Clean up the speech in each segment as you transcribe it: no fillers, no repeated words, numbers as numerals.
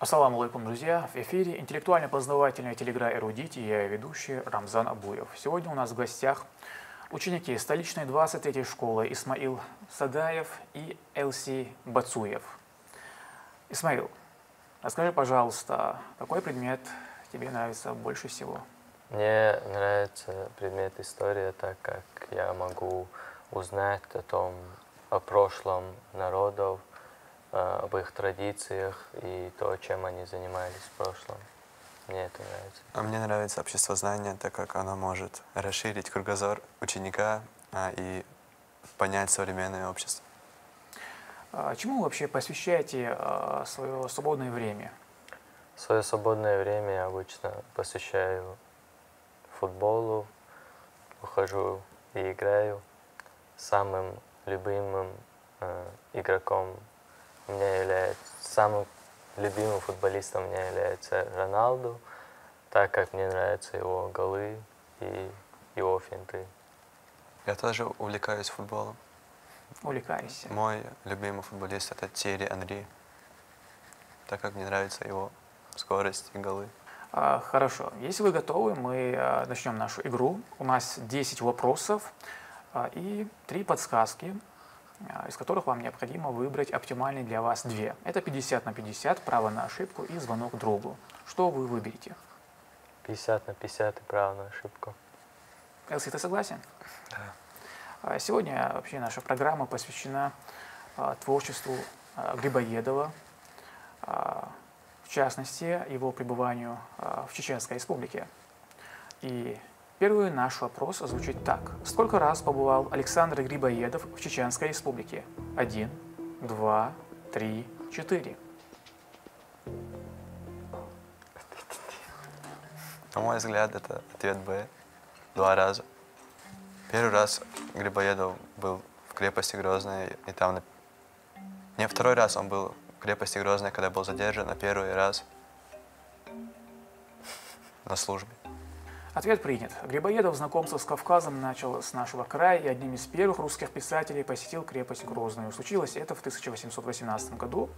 Ассаламу алейкум, друзья! В эфире интеллектуально-познавательная телеигра «Эрудит» и я ее ведущий Рамзан Абуев. Сегодня у нас в гостях ученики столичной 23-й школы Исмаил Садаев и Элси Бацуев. Исмаил, расскажи, пожалуйста, какой предмет тебе нравится больше всего? Мне нравится предмет история, так как я могу узнать о прошлом народов, об их традициях и то, чем они занимались в прошлом. Мне это нравится. А мне нравится обществознание, так как оно может расширить кругозор ученика и понять современное общество. Чему вы вообще посвящаете свое свободное время? Свое свободное время я обычно посвящаю футболу, ухожу и играю. Самым любимым игроком самым любимым футболистом у меня является Роналду, так как мне нравятся его голы и его финты. Я тоже увлекаюсь футболом. Увлекаешься? Мой любимый футболист — это Тьерри Анри, так как мне нравится его скорость и голы. Хорошо. Если вы готовы, мы начнем нашу игру. У нас 10 вопросов и 3 подсказки, из которых вам необходимо выбрать оптимальные для вас 2. Это 50 на 50, право на ошибку и звонок другу. Что вы выберете? 50 на 50 и право на ошибку. Элси, ты согласен? Да. Сегодня вообще наша программа посвящена творчеству Грибоедова, в частности, его пребыванию в Чеченской Республике. И первый наш вопрос звучит так. Сколько раз побывал Александр Грибоедов в Чеченской Республике? 1, 2, 3, 4. На мой взгляд, это ответ Б. 2 раза. Первый раз Грибоедов был в крепости Грозной, и там... Не, второй раз он был в крепости Грозной, когда был задержан, а первый раз на службе. Ответ принят. Грибоедов знакомство с Кавказом начал с нашего края и одним из первых русских писателей посетил крепость Грозную. Случилось это в 1818 году.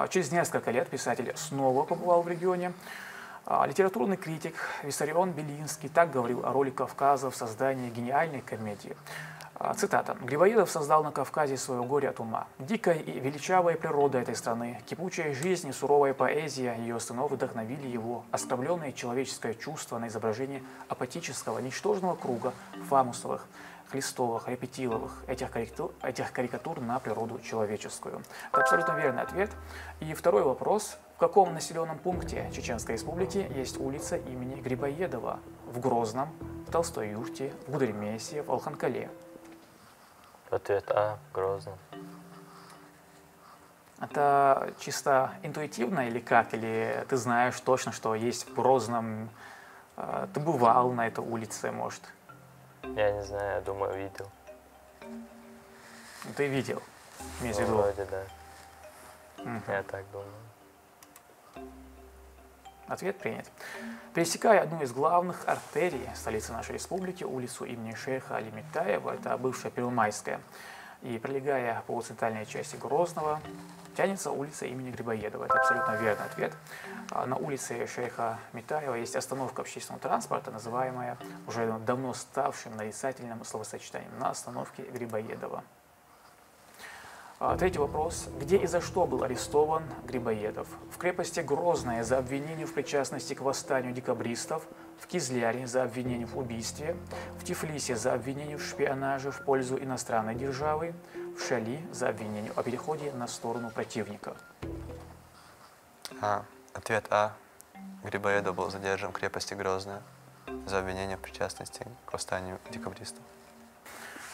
Через несколько лет писатель снова побывал в регионе. Литературный критик Виссарион Белинский так говорил о роли Кавказа в создании гениальной комедии. Цитата. «Грибоедов создал на Кавказе свое горе от ума. Дикая и величавая природа этой страны, кипучая жизнь и суровая поэзия ее сынов вдохновили его, оскорбленное человеческое чувство на изображение апатического, ничтожного круга Фамусовых, Хлистовых, Репетиловых, этих карикатур на природу человеческую». Это абсолютно верный ответ. И второй вопрос. В каком населенном пункте Чеченской Республики есть улица имени Грибоедова? В Грозном, в Толстой юрте, в Гудермесе, в Алханкале. Ответ А, Грозно. Это чисто интуитивно или как? Или ты знаешь точно, что есть в Грозном? Ты бывал на этой улице, может? Я не знаю, я думаю, видел. Ты видел, имеется в виду? Вроде да. Я так думаю. Ответ принят. Пересекая одну из главных артерий столицы нашей республики, улицу имени шейха Али Миттаева, это бывшая Первомайская, и пролегая по центральной части Грозного, тянется улица имени Грибоедова. Это абсолютно верный ответ. На улице шейха Миттаева есть остановка общественного транспорта, называемая уже давно ставшим нарицательным словосочетанием «на остановке Грибоедова». Третий вопрос. Где и за что был арестован Грибоедов? В крепости Грозная за обвинение в причастности к восстанию декабристов, в Кизляре за обвинение в убийстве, в Тифлисе за обвинение в шпионаже в пользу иностранной державы, в Шали за обвинение о переходе на сторону противника. Ответ А. Грибоедов был задержан в крепости Грозная за обвинение в причастности к восстанию декабристов.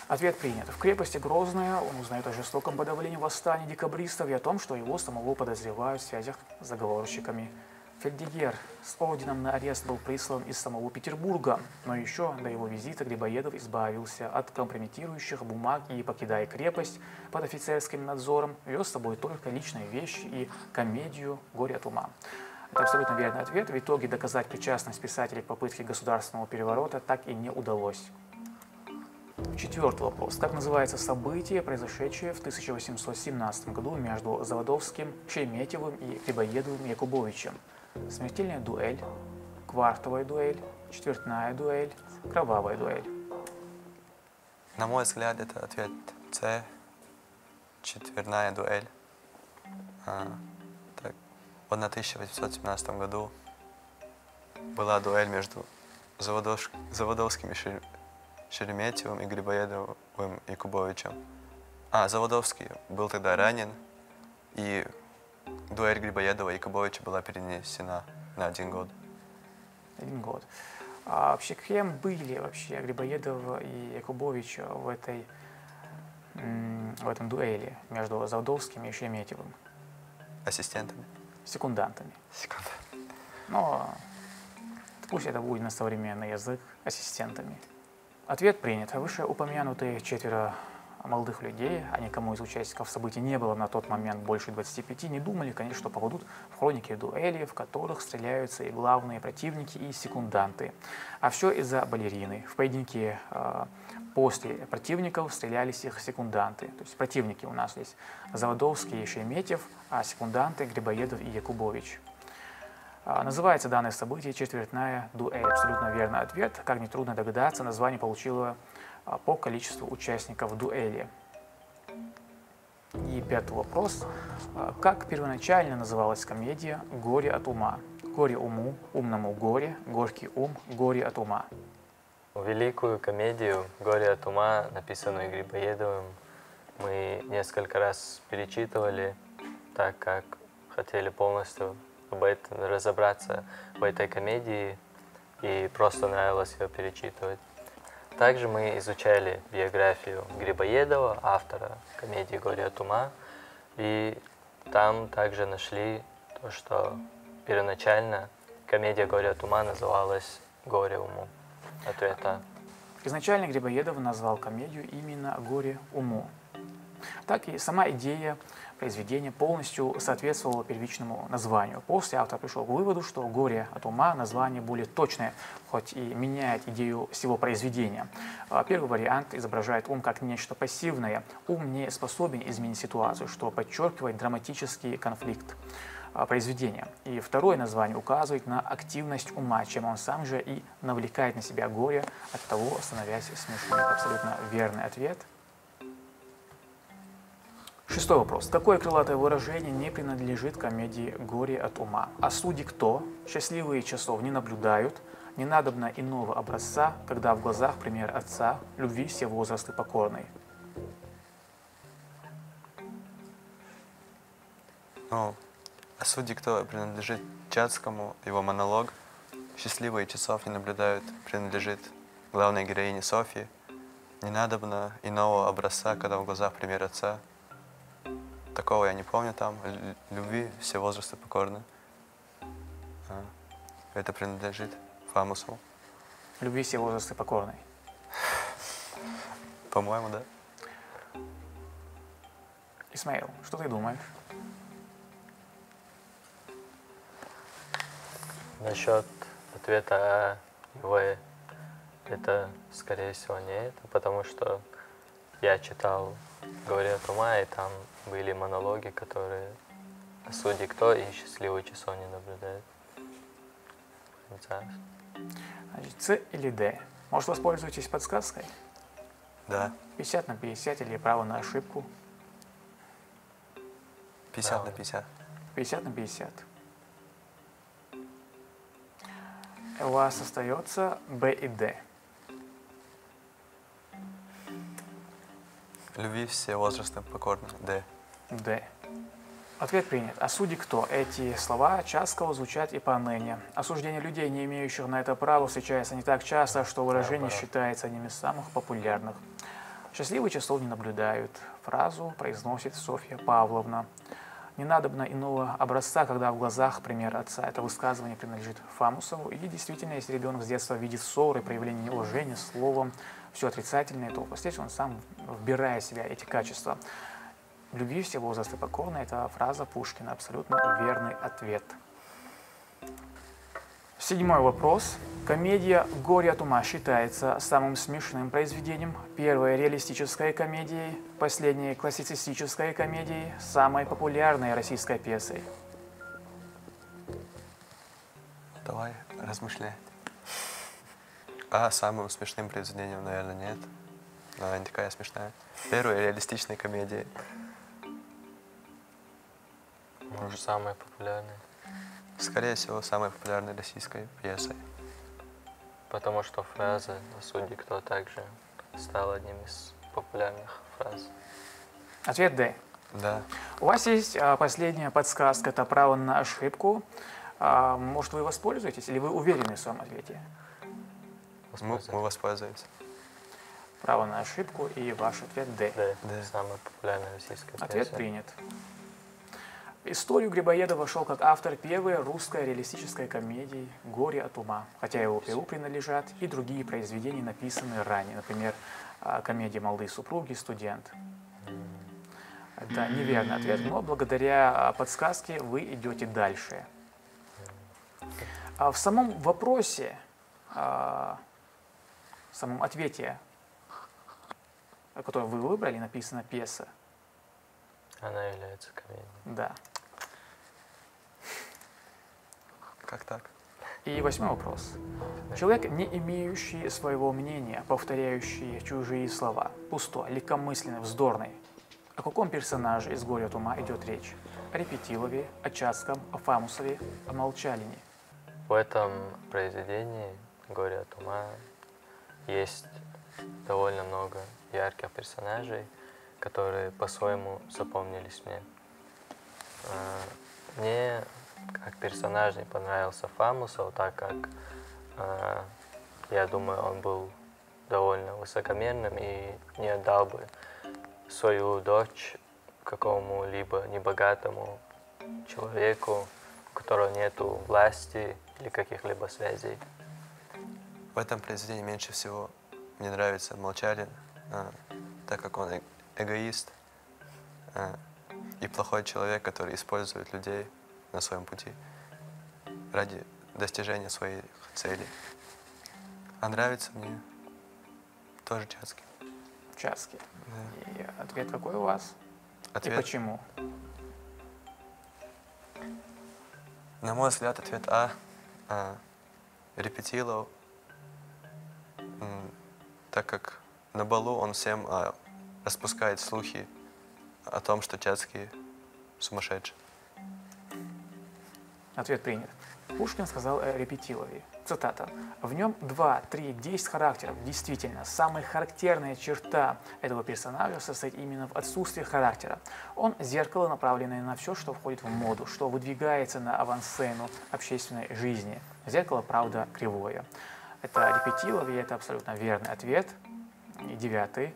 Ответ принят. В крепости Грозная он узнает о жестоком подавлении восстания декабристов и о том, что его самого подозревают в связях с заговорщиками. Фельдъегер с орденом на арест был прислан из самого Петербурга, но еще до его визита Грибоедов избавился от компрометирующих бумаг и, покидая крепость под офицерским надзором, вез с собой только личные вещи и комедию «Горе от ума». Это абсолютно верный ответ. В итоге доказать причастность писателя к попытке государственного переворота так и не удалось. 4-й вопрос. Как называется событие, произошедшее в 1817 году между Заводовским, Шереметьевым и Грибоедовым Якубовичем? Смертельная дуэль, квартовая дуэль, четвертная дуэль, кровавая дуэль. На мой взгляд, это ответ С. Четвертная дуэль. Так, в 1817 году была дуэль между Заводовским и Шереметьевым и Грибоедовым Якубовичем. Заводовский был тогда ранен, и дуэль Грибоедова и Якубовича была перенесена на 1 год. 1 год. А вообще кем были вообще Грибоедов и Якубович в этом дуэли между Заводовским и Шереметьевым? Ассистентами? Секундантами. Секунду. Но пусть это будет на современный язык, ассистентами. Ответ принят. Вышеупомянутые 4 молодых людей, а никому из участников событий не было на тот момент больше 25, не думали, конечно, что попадут в хроники дуэли, в которых стреляются и главные противники, и секунданты. А все из-за балерины. В поединке после противников стрелялись их секунданты. То есть противники у нас здесь Заводовский и Шереметьев, а секунданты Грибоедов и Якубович. Называется данное событие четвертная дуэль. Абсолютно верный ответ. Как нетрудно догадаться, название получило по количеству участников дуэли. И 5-й вопрос. Как первоначально называлась комедия «Горе от ума»? Горе уму, умному горе, горький ум, горе от ума. Великую комедию «Горе от ума», написанную Грибоедовым, мы несколько раз перечитывали, так как хотели полностью разобраться в этой комедии, и просто нравилось ее перечитывать. Также мы изучали биографию Грибоедова, автора комедии «Горе от ума», и там также нашли то, что первоначально комедия «Горе от ума» называлась «Горе уму». Ответ А. Изначально Грибоедов назвал комедию именно «Горе уму». Так и сама идея произведения полностью соответствовала первичному названию. После автор пришел к выводу, что «Горе от ума» название более точное, хоть и меняет идею всего произведения. Первый вариант изображает ум как нечто пассивное. Ум не способен изменить ситуацию, что подчеркивает драматический конфликт произведения. И второе название указывает на активность ума, чем он сам же и навлекает на себя горе, от того становясь смешным. Абсолютно верный ответ. 6-й вопрос. Какое крылатое выражение не принадлежит комедии «Горе от ума»? А судьи кто? Счастливые часов не наблюдают. Не надобно иного образца, когда в глазах пример отца, любви все возрасты покорной. А судьи кто принадлежит Чацкому, его монолог. Счастливые часов не наблюдают принадлежит главной героине Софьи. Не надобно иного образца, когда в глазах пример отца. Такого я не помню там. Любви все возрасты покорны. Это принадлежит Фамусову. Любви все возрасты покорной. По-моему, да. Исмаил, что ты думаешь? Насчет ответа А и В, это, скорее всего, не это, потому что я читал «Горе от ума», и там были монологи, которые «Судьи кто» и «Счастливые часов не наблюдают». Значит, С или Д? Может, воспользуетесь подсказкой? Да. 50 на 50 или право на ошибку? 50 на 50. 50 на 50. У вас остается Б и Д. Любви все возрасты покорны. Д. Д. Ответ принят. А судьи кто? Эти слова Чацкого звучат и поныне. Осуждение людей, не имеющих на это права, встречается не так часто, что выражение считается одним из самых популярных. Счастливые часов не наблюдают. Фразу произносит Софья Павловна. Не надобно иного образца, когда в глазах пример отца. Это высказывание принадлежит Фамусову. И действительно, если ребенок с детства видит ссоры, проявление неуважения, словом, все отрицательное, то впоследствии он сам вбирает в себя эти качества. Любви все возрасты покорны. Это фраза Пушкина. Абсолютно верный ответ. 7-й вопрос. Комедия «Горе от ума» считается самым смешным произведением, первой реалистической комедией, последней классицистической комедией, самой популярной российской пьесой. Давай размышлять. А самым смешным произведением, наверное, нет. Но она не такая смешная. Первая реалистичная комедия. Может, самая популярная. Скорее всего, самой популярной российской пьесой. Потому что фраза «Судьи кто» также стала одним из популярных фраз. Ответ D. Да. У вас есть последняя подсказка, это право на ошибку. Может, вы воспользуетесь, или вы уверены в своем ответе? Мы воспользуемся. Право на ошибку, и ваш ответ D. Да, самая популярная российская пьеса. Ответ принят. В историю Грибоедов вошел как автор первой русской реалистической комедии «Горе от ума», хотя его перу принадлежат и другие произведения, написанные ранее, например, комедия «Молодые супруги», «Студент». Это неверный ответ, но благодаря подсказке вы идете дальше. В самом вопросе, в самом ответе, который вы выбрали, написана пьеса. Она является комедией. Да. Как так? И 8-й вопрос. Человек, не имеющий своего мнения, повторяющий чужие слова, пустой, легкомысленный, вздорный. О каком персонаже из «Горя от ума» идет речь? О Репетилове, о Чацком, о Фамусове, о Молчалине. В этом произведении «Горе от ума» есть довольно много ярких персонажей, которые по-своему запомнились мне. Мне как персонаж не понравился Фамусов, так как я думаю, он был довольно высокомерным и не отдал бы свою дочь какому-либо небогатому человеку, у которого нету власти или каких-либо связей. В этом произведении меньше всего мне нравится Молчалин, так как он эгоист и плохой человек, который использует людей на своем пути ради достижения своих целей. А нравится мне тоже Чацкий. Чацкий. Да. И ответ какой у вас? Ответ, И почему? на мой взгляд, ответ А. Репетилов, так как на балу он всем распускает слухи о том, что Чацкий сумасшедший. Ответ принят. Пушкин сказал о Репетилове. Цитата. «В нем 2, 3, 10 характеров. Действительно, самая характерная черта этого персонажа состоит именно в отсутствии характера. Он – зеркало, направленное на все, что входит в моду, что выдвигается на авансцену общественной жизни. Зеркало, правда, кривое». Это Репетилов, и это абсолютно верный ответ. И 9-й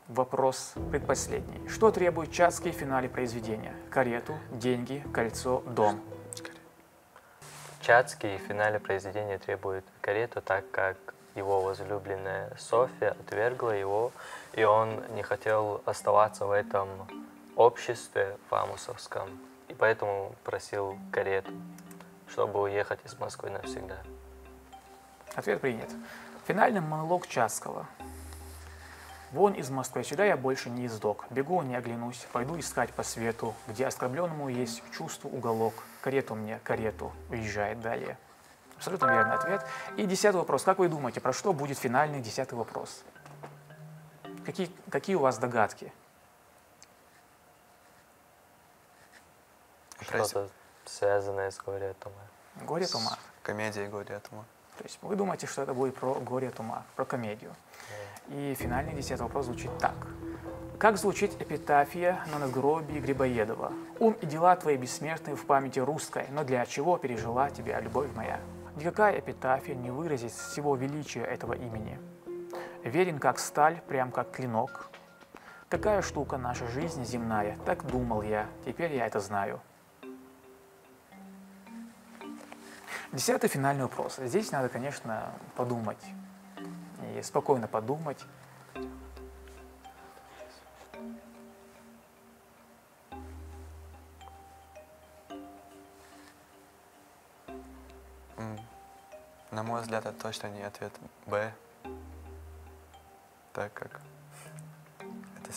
вопрос, предпоследний. Что требует Чацкий в финале произведения? Карету, деньги, кольцо, дом. Чацкий в финале произведения требует карету, так как его возлюбленная Софья отвергла его, и он не хотел оставаться в этом обществе фамусовском, и поэтому просил карету, чтобы уехать из Москвы навсегда. Ответ принят. Финальный монолог Чацкого. «Вон из Москвы, сюда я больше не издок. Бегу, не оглянусь, пойду искать по свету, где оскорбленному есть чувство уголок. Карету мне, карету», уезжает далее. Абсолютно верный ответ. И 10-й вопрос. Как вы думаете, про что будет финальный 10-й вопрос? Какие у вас догадки? Что-то связанное с «Горе от ума». «Горе от ума». Комедия «Горе от ума». То есть вы думаете, что это будет про «Горе от ума», про комедию. И финальный 10-й вопрос звучит так. Как звучит эпитафия на надгробии Грибоедова? «Ум и дела твои бессмертны в памяти русской, но для чего пережила тебя любовь моя?» Никакая эпитафия не выразит всего величия этого имени. Верен как сталь, прям как клинок. Какая штука наша жизнь земная, так думал я, теперь я это знаю. 10-й финальный вопрос. Здесь надо, конечно, подумать. И спокойно подумать. На мой взгляд, это точно не ответ Б, так как это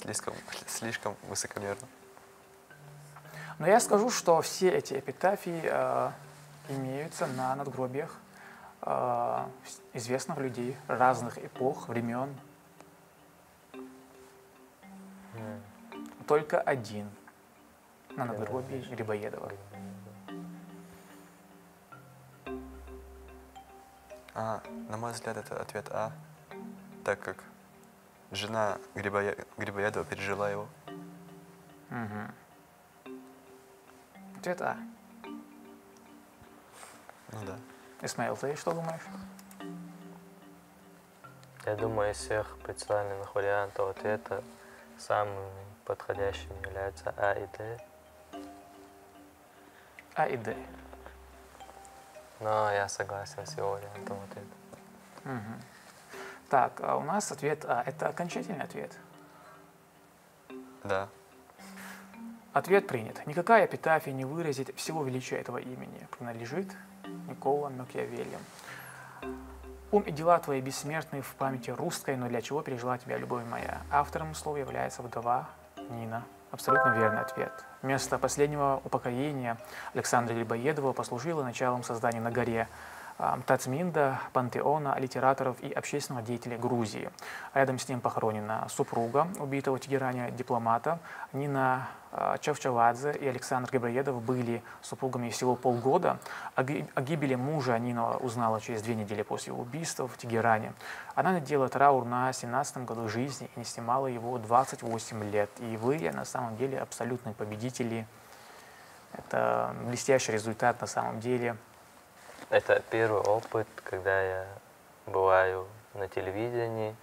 слишком высокомерно. Но я скажу, что все эти эпитафии имеются на надгробиях известных людей разных эпох, времен. Только один на надгробии Грибоедова. На мой взгляд, это ответ А, так как жена Грибоедова пережила его. Ответ А. Ну да. Исмаил, ты что думаешь? Я думаю, из всех представленных вариантов ответа самыми подходящими являются А и Д. А и Д. Но я согласен с его вариантом ответа. Так, а у нас ответ А. Это окончательный ответ. Да. Ответ принят. Никакая эпитафия не выразит всего величия этого имени. Принадлежит Никколо Макиавелли. Ум и дела твои бессмертны в памяти русской, но для чего пережила тебя любовь моя? Автором слова является вдова Нина. Абсолютно верный ответ. Место последнего упокоения Александра Грибоедова послужило началом создания на горе Тацминда пантеона литераторов и общественных деятелей Грузии. Рядом с ним похоронена супруга убитого в Тегеране дипломата Нина Чавчавадзе и Александр Грибоедов были супругами всего полгода. О гибели мужа Нина узнала через 2 недели после убийства в Тегеране. Она надела траур на 17-м году жизни и не снимала его 28 лет. И вы на самом деле абсолютные победители. Это блестящий результат на самом деле. Это первый опыт, когда я бываю на телевидении,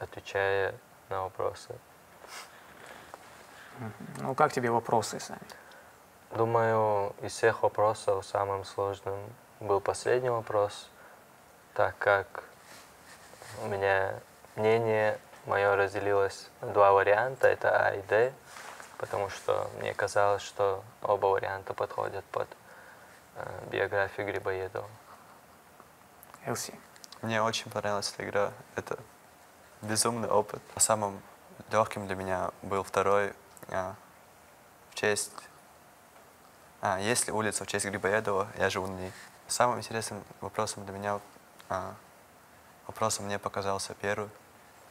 отвечая на вопросы. Ну, как тебе вопросы сами? Думаю, из всех вопросов самым сложным был последний вопрос, так как у меня мнение мое разделилось на 2 варианта, это А и Д, потому что мне казалось, что оба варианта подходят под биографию Грибоедова. Элси. Мне очень понравилась эта игра. Это безумный опыт. Самым легким для меня был второй в честь... есть ли улица в честь Грибоедова, я живу на ней. Самым интересным вопросом для меня мне показался первый.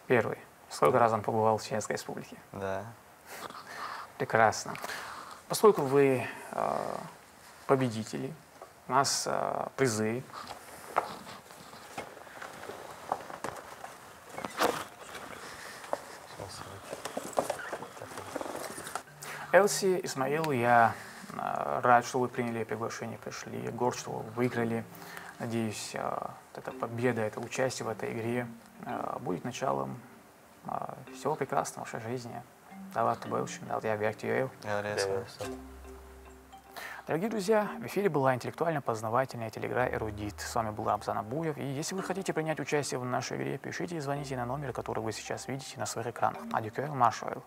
Первый. Сколько раз он побывал в Чеченской Республике? Да. Прекрасно. Поскольку вы победители, у нас призы. Элси, Исмаил, я рад, что вы приняли приглашение, пришли. Горд, что вы выиграли. Надеюсь, эта победа, это участие в этой игре будет началом всего прекрасного в вашей жизни. Дорогие друзья, в эфире была интеллектуально-познавательная телеигра «Эрудит». С вами был Абзан Абуев. И если вы хотите принять участие в нашей игре, пишите и звоните на номер, который вы сейчас видите на своих экранах. Адюкер Машуэл.